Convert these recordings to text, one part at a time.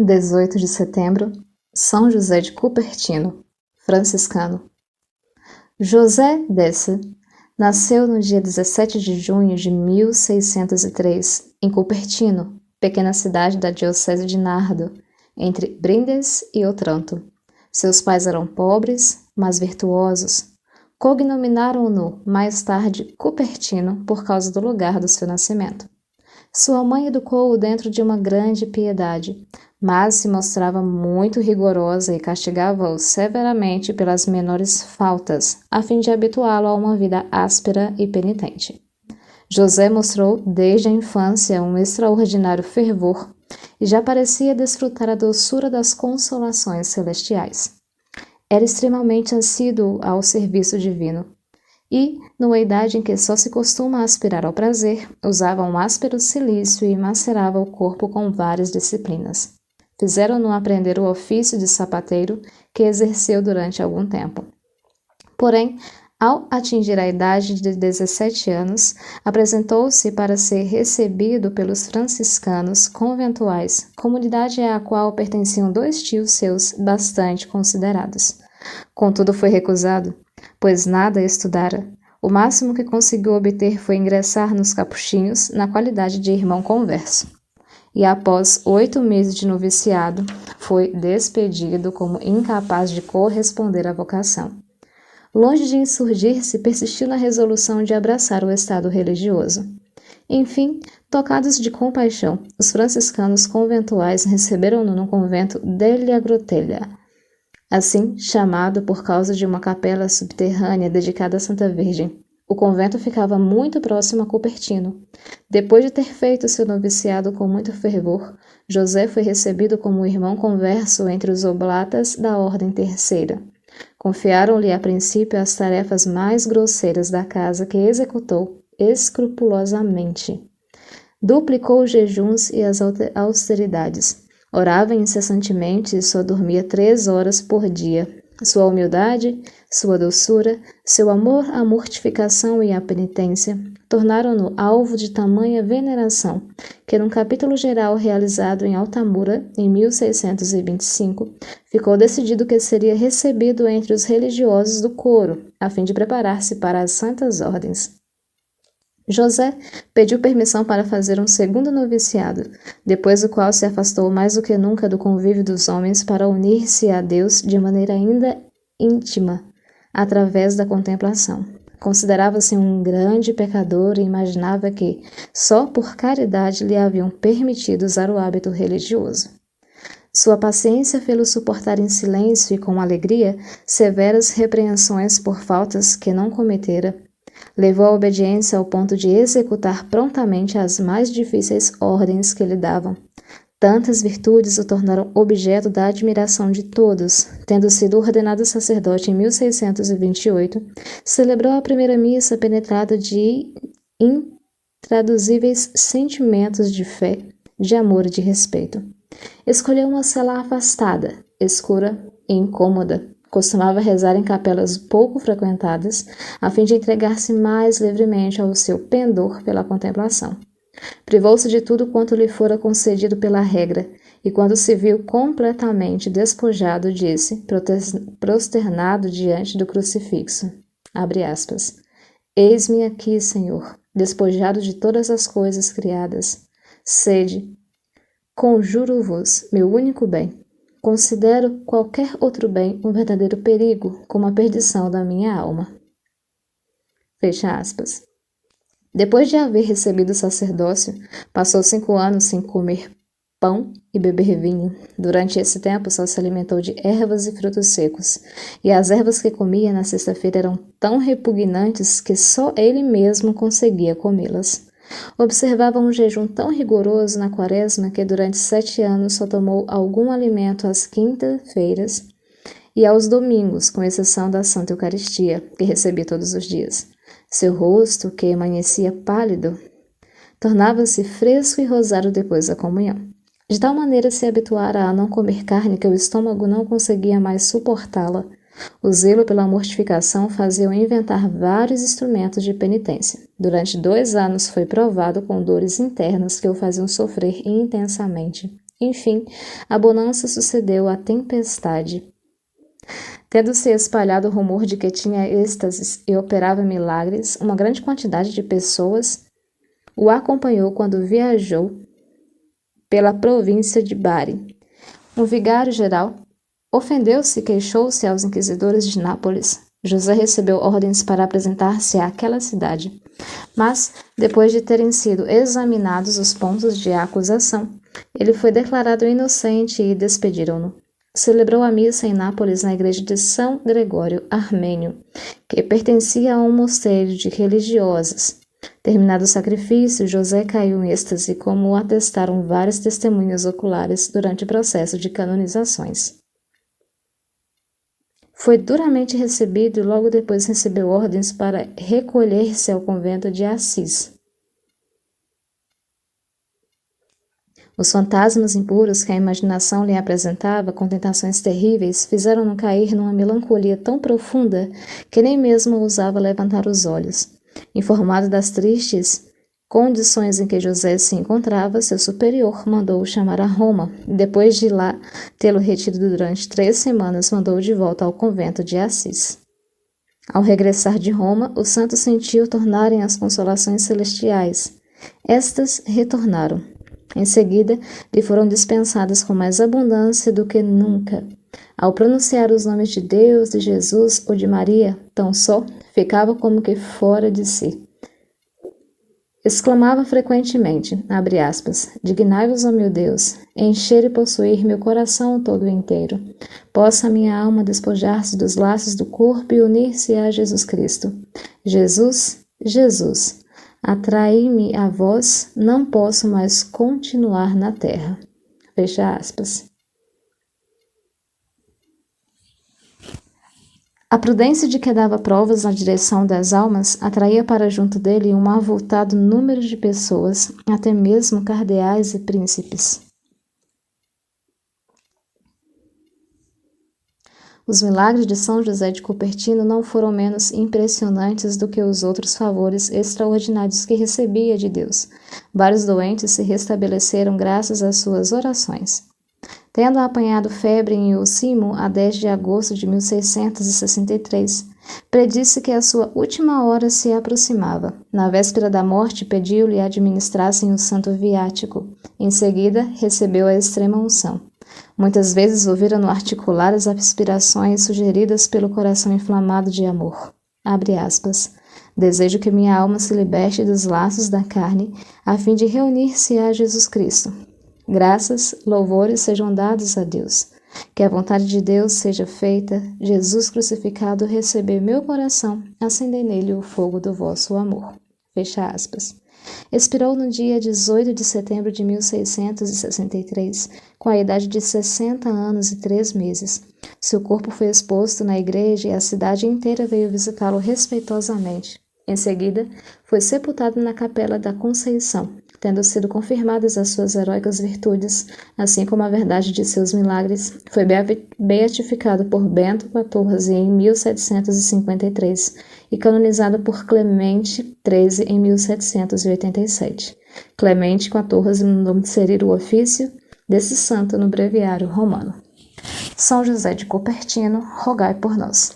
18 de setembro, São José de Cupertino, franciscano. José Dessa nasceu no dia 17 de junho de 1603, em Cupertino, pequena cidade da diocese de Nardo, entre Brindes e Otranto. Seus pais eram pobres, mas virtuosos. Cognominaram-no mais tarde Cupertino por causa do lugar do seu nascimento. Sua mãe educou-o dentro de uma grande piedade, mas se mostrava muito rigorosa e castigava-o severamente pelas menores faltas, a fim de habituá-lo a uma vida áspera e penitente. José mostrou desde a infância um extraordinário fervor e já parecia desfrutar a doçura das consolações celestiais. Era extremamente assíduo ao serviço divino e, numa idade em que só se costuma aspirar ao prazer, usava um áspero cilício e macerava o corpo com várias disciplinas. Fizeram-no aprender o ofício de sapateiro, que exerceu durante algum tempo. Porém, ao atingir a idade de 17 anos, apresentou-se para ser recebido pelos franciscanos conventuais, comunidade à qual pertenciam 2 tios seus bastante considerados. Contudo, foi recusado, pois nada estudara. O máximo que conseguiu obter foi ingressar nos capuchinhos na qualidade de irmão converso. E após 8 meses de noviciado, foi despedido como incapaz de corresponder à vocação. Longe de insurgir-se, persistiu na resolução de abraçar o estado religioso. Enfim, tocados de compaixão, os franciscanos conventuais receberam-no no convento delle Agrotelha, assim chamado por causa de uma capela subterrânea dedicada à Santa Virgem. O convento ficava muito próximo a Cupertino. Depois de ter feito seu noviciado com muito fervor, José foi recebido como irmão converso entre os oblatas da Ordem Terceira. Confiaram-lhe a princípio as tarefas mais grosseiras da casa, que executou escrupulosamente. Duplicou os jejuns e as austeridades. Orava incessantemente e só dormia 3 horas por dia. Sua humildade, sua doçura, seu amor à mortificação e à penitência tornaram-no alvo de tamanha veneração que, num capítulo geral realizado em Altamura, em 1625, ficou decidido que seria recebido entre os religiosos do coro, a fim de preparar-se para as santas ordens. José pediu permissão para fazer um segundo noviciado, depois do qual se afastou mais do que nunca do convívio dos homens para unir-se a Deus de maneira ainda íntima, através da contemplação. Considerava-se um grande pecador e imaginava que, só por caridade, lhe haviam permitido usar o hábito religioso. Sua paciência fê-lo suportar em silêncio e com alegria severas repreensões por faltas que não cometera. Levou a obediência ao ponto de executar prontamente as mais difíceis ordens que lhe davam. Tantas virtudes o tornaram objeto da admiração de todos. Tendo sido ordenado sacerdote em 1628, celebrou a primeira missa penetrado de intraduzíveis sentimentos de fé, de amor e de respeito. Escolheu uma cela afastada, escura e incômoda. Costumava rezar em capelas pouco frequentadas, a fim de entregar-se mais livremente ao seu pendor pela contemplação. Privou-se de tudo quanto lhe fora concedido pela regra, e quando se viu completamente despojado, disse, prosternado diante do crucifixo, abre aspas, eis-me aqui, Senhor, despojado de todas as coisas criadas. Sede, conjuro-vos, meu único bem. Considero qualquer outro bem um verdadeiro perigo, como a perdição da minha alma. Fecha aspas. Depois de haver recebido o sacerdócio, passou 5 anos sem comer pão e beber vinho. Durante esse tempo só se alimentou de ervas e frutos secos, e as ervas que comia na sexta-feira eram tão repugnantes que só ele mesmo conseguia comê-las. Observava um jejum tão rigoroso na quaresma que durante 7 anos só tomou algum alimento às quintas-feiras e aos domingos, com exceção da Santa Eucaristia, que recebia todos os dias. Seu rosto, que amanhecia pálido, tornava-se fresco e rosado depois da comunhão. De tal maneira se habituara a não comer carne que o estômago não conseguia mais suportá-la. O zelo pela mortificação fazia-o inventar vários instrumentos de penitência. Durante 2 anos foi provado com dores internas que o faziam sofrer intensamente. Enfim, a bonança sucedeu à tempestade. Tendo-se espalhado o rumor de que tinha êxtases e operava milagres, uma grande quantidade de pessoas o acompanhou quando viajou pela província de Bari. Um vigário-geral ofendeu-se e queixou-se aos inquisidores de Nápoles. José recebeu ordens para apresentar-se àquela cidade, mas, depois de terem sido examinados os pontos de acusação, ele foi declarado inocente e despediram-no. Celebrou a missa em Nápoles na igreja de São Gregório Armênio, que pertencia a um mosteiro de religiosas. Terminado o sacrifício, José caiu em êxtase, como o atestaram várias testemunhas oculares durante o processo de canonizações. Foi duramente recebido e logo depois recebeu ordens para recolher-se ao convento de Assis. Os fantasmas impuros que a imaginação lhe apresentava, com tentações terríveis, fizeram-no cair numa melancolia tão profunda que nem mesmo ousava levantar os olhos. Informado das tristes condições em que José se encontrava, seu superior mandou-o chamar a Roma, e depois de lá tê-lo retido durante 3 semanas, mandou-o de volta ao convento de Assis. Ao regressar de Roma, o santo sentiu tornarem as consolações celestiais. Estas retornaram. Em seguida, lhe foram dispensadas com mais abundância do que nunca. Ao pronunciar os nomes de Deus, de Jesus ou de Maria, tão só, ficava como que fora de si. Exclamava frequentemente, abre aspas, dignai-vos, ó meu Deus, encher e possuir meu coração todo inteiro. Possa minha alma despojar-se dos laços do corpo e unir-se a Jesus Cristo. Jesus, Jesus, atrai-me a vós, não posso mais continuar na terra. Fecha aspas. A prudência de que dava provas na direção das almas atraía para junto dele um avultado número de pessoas, até mesmo cardeais e príncipes. Os milagres de São José de Cupertino não foram menos impressionantes do que os outros favores extraordinários que recebia de Deus. Vários doentes se restabeleceram graças às suas orações. Tendo apanhado febre em Osimo a 10 de agosto de 1663, predisse que a sua última hora se aproximava. Na véspera da morte, pediu-lhe administrassem o santo viático. Em seguida, recebeu a extrema unção. Muitas vezes ouviram-no articular as aspirações sugeridas pelo coração inflamado de amor. Abre aspas. Desejo que minha alma se liberte dos laços da carne, a fim de reunir-se a Jesus Cristo. Graças, louvores sejam dados a Deus. Que a vontade de Deus seja feita, Jesus crucificado, receber meu coração, acender nele o fogo do vosso amor. Fecha aspas. Expirou no dia 18 de setembro de 1663, com a idade de 60 anos e 3 meses. Seu corpo foi exposto na igreja e a cidade inteira veio visitá-lo respeitosamente. Em seguida, foi sepultado na Capela da Conceição, tendo sido confirmadas as suas heróicas virtudes, assim como a verdade de seus milagres. Foi beatificado por Bento XIV em 1753 e canonizado por Clemente XIII em 1787. Clemente XIV mandou inserir o ofício desse santo no breviário romano. São José de Cupertino, rogai por nós.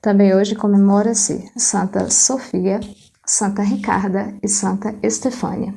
Também hoje comemora-se Santa Sofia, Santa Ricarda e Santa Estefânia.